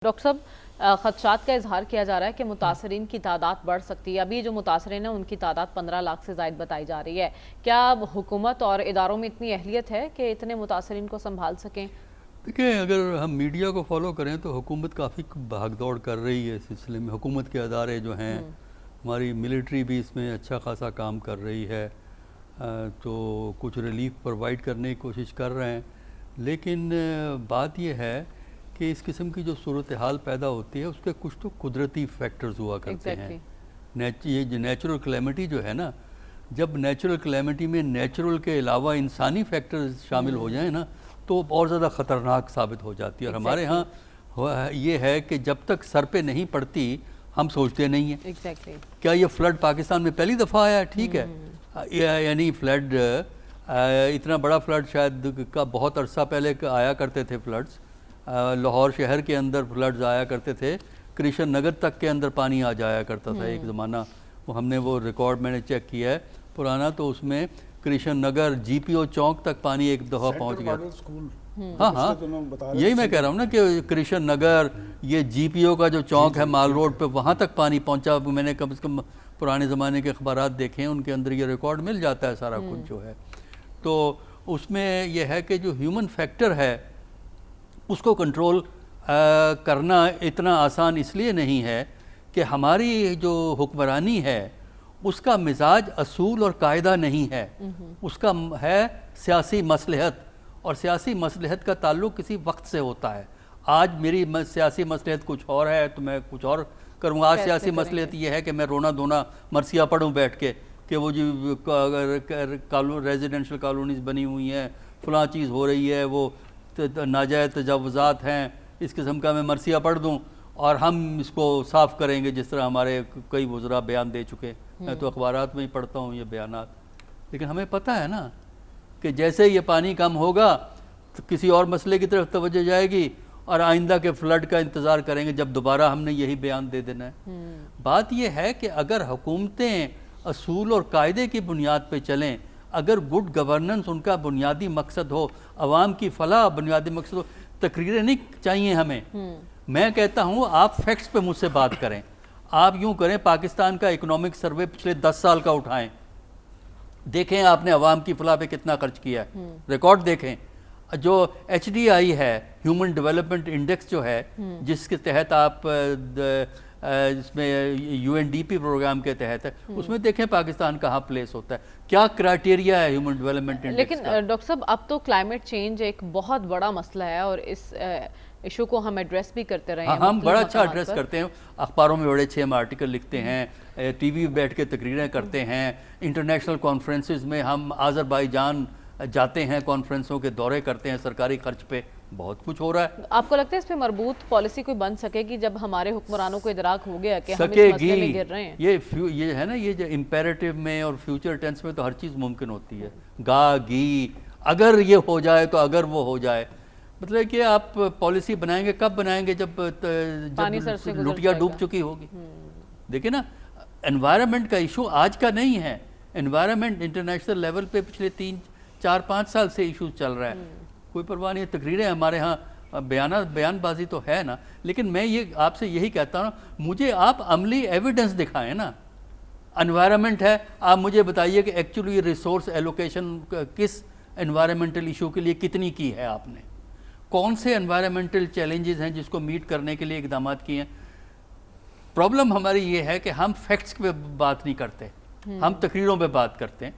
Doctor صاحب خدشات کا اظہار کیا جا رہا ہے کہ متاثرین کی تعداد بڑھ سکتی ہے. ابھی جو متاثرین ہیں ان کی تعداد 15 لاکھ سے زائد بتائی جا رہی ہے. کیا حکومت اور اداروں میں اتنی اہلیت ہے کہ اتنے متاثرین کو سنبھال سکیں؟ دیکھیں، اگر ہم میڈیا کو فالو کریں تو حکومت کافی بھاگ دوڑ کر رہی ہے اس سلسلے میں. حکومت کے ادارے جو ہیں، ہماری ملٹری بھی اس میں اچھا خاصا کام کر رہی ہے، تو کچھ ریلیف پرووائڈ کرنے کی کوشش کر رہے ہیں. لیکن بات یہ ہے کہ اس قسم کی جو صورتحال پیدا ہوتی ہے اس کے کچھ تو قدرتی فیکٹرز ہوا کرتے ہیں. یہ جو نیچرل کلیمٹی جو ہے نا، جب نیچرل کلیمٹی میں نیچرل کے علاوہ انسانی فیکٹرز شامل ہو جائیں نا تو اور زیادہ خطرناک ثابت ہو جاتی ہے. اور ہمارے ہاں یہ ہے کہ جب تک سر پہ نہیں پڑتی ہم سوچتے نہیں ہیں. کیا یہ فلڈ پاکستان میں پہلی دفعہ آیا ہے؟ ٹھیک ہے، یعنی فلڈ اتنا بڑا فلڈ شاید کا بہت عرصہ پہلے آیا کرتے تھے. فلڈز لاہور شہر کے اندر فلڈز آیا کرتے تھے، کرشن نگر تک کے اندر پانی آ جایا کرتا تھا ایک زمانہ. وہ ہم نے وہ ریکارڈ میں نے چیک کیا ہے پرانا، تو اس میں کرشن نگر جی پی او چوک تک پانی ایک دفعہ پہنچ گیا. ہاں یہی میں کہہ رہا ہوں نا کہ کرشن نگر، یہ جی پی او کا جو چوک ہے مال روڈ پہ، وہاں تک پانی پہنچا. میں نے کم از کم پرانے زمانے کے اخبارات دیکھے ہیں، ان کے اندر یہ ریکارڈ مل جاتا ہے سارا کچھ جو ہے. تو اس میں یہ ہے کہ جو ہیومن فیکٹر ہے اس کو کنٹرول کرنا اتنا آسان اس لیے نہیں ہے کہ ہماری جو حکمرانی ہے اس کا مزاج اصول اور قاعدہ نہیں ہے. اس کا ہے سیاسی مصلحت، اور سیاسی مصلحت کا تعلق کسی وقت سے ہوتا ہے. آج میری سیاسی مصلحت کچھ اور ہے تو میں کچھ اور کروں. آج سیاسی مصلحت یہ ہے کہ میں رونا دھونا مرثیہ پڑھوں بیٹھ کے کہ وہ جو ریزیڈنشل کالونیز بنی ہوئی ہیں، فلاں چیز ہو رہی ہے، وہ ناجائز تجاوزات ہیں، اس قسم کا میں مرثیہ پڑھ دوں اور ہم اس کو صاف کریں گے، جس طرح ہمارے کئی وزراء بیان دے چکے. میں تو اخبارات میں ہی پڑھتا ہوں یہ بیانات. لیکن ہمیں پتہ ہے نا کہ جیسے یہ پانی کم ہوگا تو کسی اور مسئلے کی طرف توجہ جائے گی اور آئندہ کے فلڈ کا انتظار کریں گے جب دوبارہ ہم نے یہی بیان دے دینا ہے. بات یہ ہے کہ اگر حکومتیں اصول اور قاعدے کی بنیاد پہ چلیں، اگر گڈ گورننس ان کا بنیادی مقصد ہو، عوام کی فلاح بنیادی مقصد ہو، تقریریں نہیں چاہیے ہمیں. میں کہتا ہوں آپ فیکٹس پہ مجھ سے بات کریں. آپ یوں کریں، پاکستان کا اکنامک سروے پچھلے 10 سال کا اٹھائیں، دیکھیں آپ نے عوام کی فلاح پہ کتنا خرچ کیا ہے. ریکارڈ دیکھیں. جو ایچ ڈی آئی ہے، ہیومن ڈیولپمنٹ انڈیکس جو ہے، جس کے تحت آپ اس میں U N D P program کے تحت ہے، اس میں دیکھیں پاکستان کہاں پلیس ہوتا ہے، کیا کرائٹیریا ہے ہیومن ڈیولپمنٹ انڈیکس لیکن کا. ڈاکٹر صاحب اب تو کلائمیٹ چینج ایک بہت بڑا مسئلہ ہے اور اس ایشو کو ہم ایڈریس بھی کرتے رہے ہیں. ہم بڑا اچھا ایڈریس کرتے ہیں، اخباروں میں بڑے اچھے ہم آرٹیکل لکھتے ہیں، ٹی وی بیٹھ کے تقریریں کرتے ہیں، انٹرنیشنل کانفرنسز میں ہم آذربائیجان جاتے ہیں، کانفرنسوں کے دورے کرتے ہیں سرکاری خرچ پہ. بہت کچھ ہو رہا ہے. آپ کو لگتا ہے اس پہ مربوط پالیسی کوئی بن سکے گی جب ہمارے حکمرانوں کو ادراک ہو گیا کہ ہم اس مسئلے میں گر رہے ہیں؟ یہ ہے نا، یہ جو امپیریٹو میں اور فیوچر ٹینس میں تو ہر چیز ممکن ہوتی ہے. گا گی اگر یہ ہو جائے تو اگر وہ ہو جائے، مطلب کہ آپ پالیسی بنائیں گے کب بنائیں گے؟ جب لٹیا ڈوب چکی ہوگی. دیکھیں نا، انوائرمنٹ کا ایشو آج کا نہیں ہے. انوائرمنٹ انٹرنیشنل لیول پہ پچھلے 3-4-5 سال سے ایشو چل رہا ہے. کوئی پرواہ نہیں. تقریریں ہمارے ہاں بیان بازی تو ہے نا، لیکن میں یہ آپ سے یہی کہتا ہوں، مجھے آپ عملی ایویڈنس دکھائیں نا. انوائرمنٹ ہے، آپ مجھے بتائیے کہ ایکچولی ریسورس ایلوکیشن کس انوائرمنٹل ایشو کے لیے کتنی کی ہے آپ نے، کون سے انوائرمنٹل چیلنجز ہیں جس کو میٹ کرنے کے لیے اقدامات کیے ہیں. پرابلم ہماری یہ ہے کہ ہم فیکٹس پہ بات نہیں کرتے، ہم تقریروں پہ بات کرتے ہیں.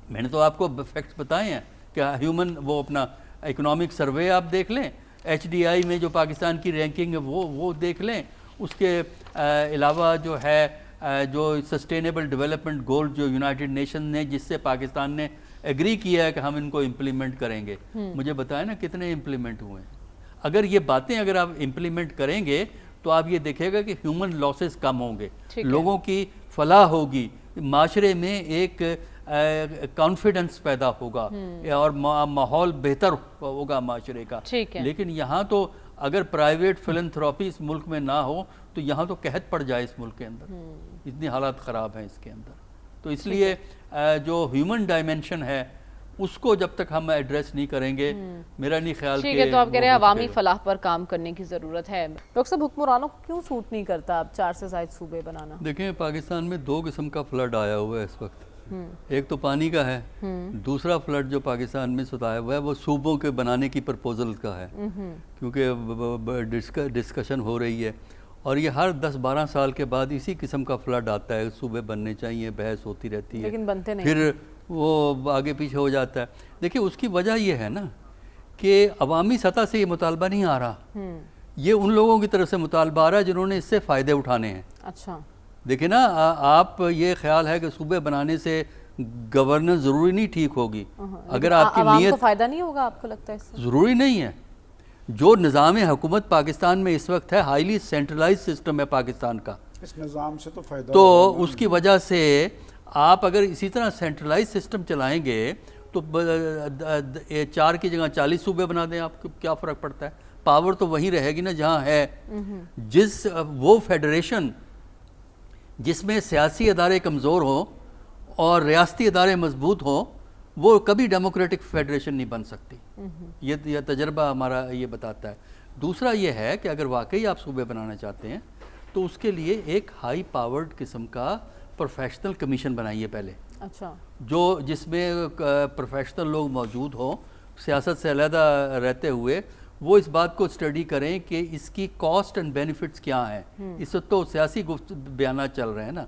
میں نے تو آپ کو فیکٹس بتائے ہیں کہ ہیومن وہ اپنا اکنامک سروے آپ دیکھ لیں، ایچ ڈی آئی میں جو پاکستان کی رینکنگ ہے وہ دیکھ لیں. اس کے علاوہ جو ہے جو سسٹینیبل ڈیولپمنٹ گول جو یونائٹڈ نیشن نے، جس سے پاکستان نے ایگری کیا ہے کہ ہم ان کو امپلیمنٹ کریں گے، مجھے بتائیں نا کتنے امپلیمنٹ ہوئے ہیں. اگر یہ باتیں اگر آپ امپلیمنٹ کریں گے تو آپ یہ دیکھیں گا کہ ہیومن لاسز کم ہوں گے، لوگوں کی فلاح ہوگی، معاشرے میں ایک کانفیڈنس پیدا ہوگا اور ماحول بہتر ہوگا معاشرے کا. لیکن یہاں تو اگر پرائیویٹ فلنتھراپی اس ملک میں نہ ہو تو یہاں تو قحط پڑ جائے اس ملک کے اندر. اتنی حالات خراب ہیں اس کے اندر. تو اس لیے جو ہیومن ڈائمنشن ہے اس کو جب تک ہم ایڈریس نہیں کریں گے میرا نہیں خیال ٹھیک ہے، کہ تو آپ کہہ رہے ہیں وہ ہو عوامی سکے گا۔ فلاح پر کام کرنے کی ضرورت ہے۔ ڈاکٹر صاحب، حکمرانوں کو کیوں سوٹ نہیں کرتا اب 4 سے زائد صوبے بنانا؟ دیکھیں پاکستان میں 2 قسم کا فلڈ آیا ہوا ہے اس وقت، ایک تو پانی کا ہے، دوسرا فلڈ جو پاکستان میں ستایا ہوا ہے وہ صوبوں کے بنانے کی پرپوزل کا ہے، کیونکہ ڈسکشن ہو رہی ہے اور یہ ہر 10-12 سال کے بعد اسی قسم کا فلڈ آتا ہے، صوبے بننے چاہیے، بحث ہوتی رہتی ہے، لیکن بنتے نہیں، پھر وہ آگے پیچھے ہو جاتا ہے۔ دیکھیں اس کی وجہ یہ ہے نا کہ عوامی سطح سے یہ مطالبہ نہیں آ رہا، یہ ان لوگوں کی طرف سے مطالبہ آ رہا ہے جنہوں نے اس سے فائدے اٹھانے ہیں۔ اچھا، دیکھیں نا، آپ یہ خیال ہے کہ صوبے بنانے سے گورننس ضروری نہیں ٹھیک ہوگی، اگر آپ کی عوام نیت کو فائدہ نہیں ہوگا آپ کو لگتا ہے اس سے؟ ضروری نہیں ہے۔ جو نظام حکومت پاکستان میں اس وقت ہے، ہائیلی سینٹرلائز سسٹم ہے پاکستان کا، اس نظام سے تو فائدہ تو ہوگا نا۔ اس کی وجہ سے آپ اگر اسی طرح سینٹرلائز سسٹم چلائیں گے تو 4 کی جگہ 40 صوبے بنا دیں، آپ کو کیا فرق پڑتا ہے؟ پاور تو وہیں رہے گی نا جہاں ہے۔ وہ فیڈریشن جس میں سیاسی ادارے کمزور ہوں اور ریاستی ادارے مضبوط ہوں، وہ کبھی ڈیموکریٹک فیڈریشن نہیں بن سکتی، یہ تجربہ ہمارا یہ بتاتا ہے۔ دوسرا یہ ہے کہ اگر واقعی آپ صوبے بنانا چاہتے ہیں تو اس کے لیے ایک ہائی پاورڈ قسم کا پروفیشنل کمیشن بنائیے پہلے، اچھا، جس میں پروفیشنل لوگ موجود ہوں، سیاست سے علیحدہ رہتے ہوئے وہ اس بات کو اسٹڈی کریں کہ اس کی کاسٹ اینڈ بینیفٹس کیا ہیں۔ اس وقت تو سیاسی بیانات چل رہے ہیں نا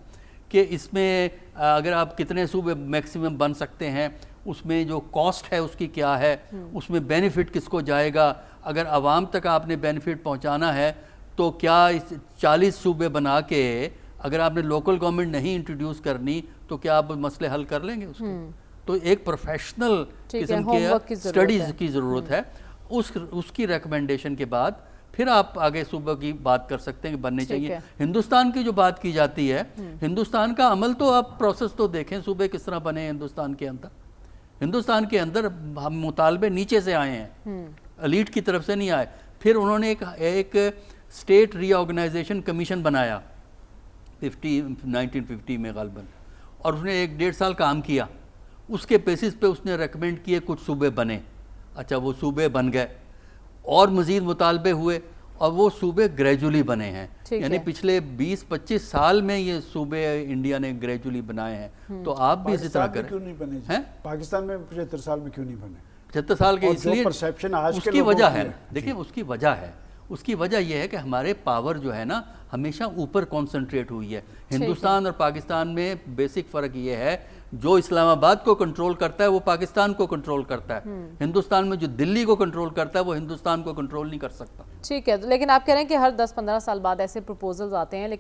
کہ اس میں اگر آپ کتنے صوبے میکسیمم بن سکتے ہیں، اس میں جو کاسٹ ہے اس کی کیا ہے، اس میں بینیفٹ کس کو جائے گا، اگر عوام تک آپ نے بینیفٹ پہنچانا ہے تو کیا 40 صوبے بنا کے اگر آپ نے لوکل گورنمنٹ نہیں انٹروڈیوس کرنی تو کیا آپ مسئلے حل کر لیں گے اس کے؟ تو ایک پروفیشنل قسم کے اسٹڈیز کی ضرورت ہے، اس کی ریکمنڈیشن کے بعد پھر آپ آگے صوبہ کی بات کر سکتے ہیں کہ بننے چاہیے۔ ہندوستان کی جو بات کی جاتی ہے، ہندوستان کا عمل تو آپ پروسیس تو دیکھیں، صوبے کس طرح بنے ہیں ہندوستان کے اندر ہم مطالبے نیچے سے آئے ہیں، ایلیٹ کی طرف سے نہیں آئے۔ پھر انہوں نے ایک اسٹیٹ ری آرگنائزیشن کمیشن بنایا 1950 میں غالباً، اور اس نے 1-1.5 سال کام کیا، اس کے بیسس پہ اس نے ریکمینڈ کیے کچھ صوبے بنے۔ اچھا، وہ صوبے بن گئے اور مزید مطالبے ہوئے اور وہ صوبے گریجولی بنے ہیں، یعنی پچھلے 20-25 سال میں یہ صوبے انڈیا نے گریجولی بنائے ہیں۔ تو آپ بھی اسی طرح کریں۔ کیوں نہیں بنے جی؟ پاکستان میں 75 سال میں کیوں نہیں بنے؟ 75 سال کے اس لیے اس کی وجہ ہے، دیکھیں اس کی وجہ یہ ہے کہ ہمارے پاور جو ہے نا ہمیشہ اوپر کانسنٹریٹ ہوئی ہے۔ ہندوستان اور پاکستان میں بیسک فرق یہ ہے، جو اسلام آباد کو کنٹرول کرتا ہے وہ پاکستان کو کنٹرول کرتا ہے، ہندوستان میں جو دلی کو کنٹرول کرتا ہے وہ ہندوستان کو کنٹرول نہیں کر سکتا۔ ٹھیک ہے، لیکن آپ کہہ رہے ہیں کہ ہر 10-15 سال بعد ایسے پروپوزلز آتے ہیں،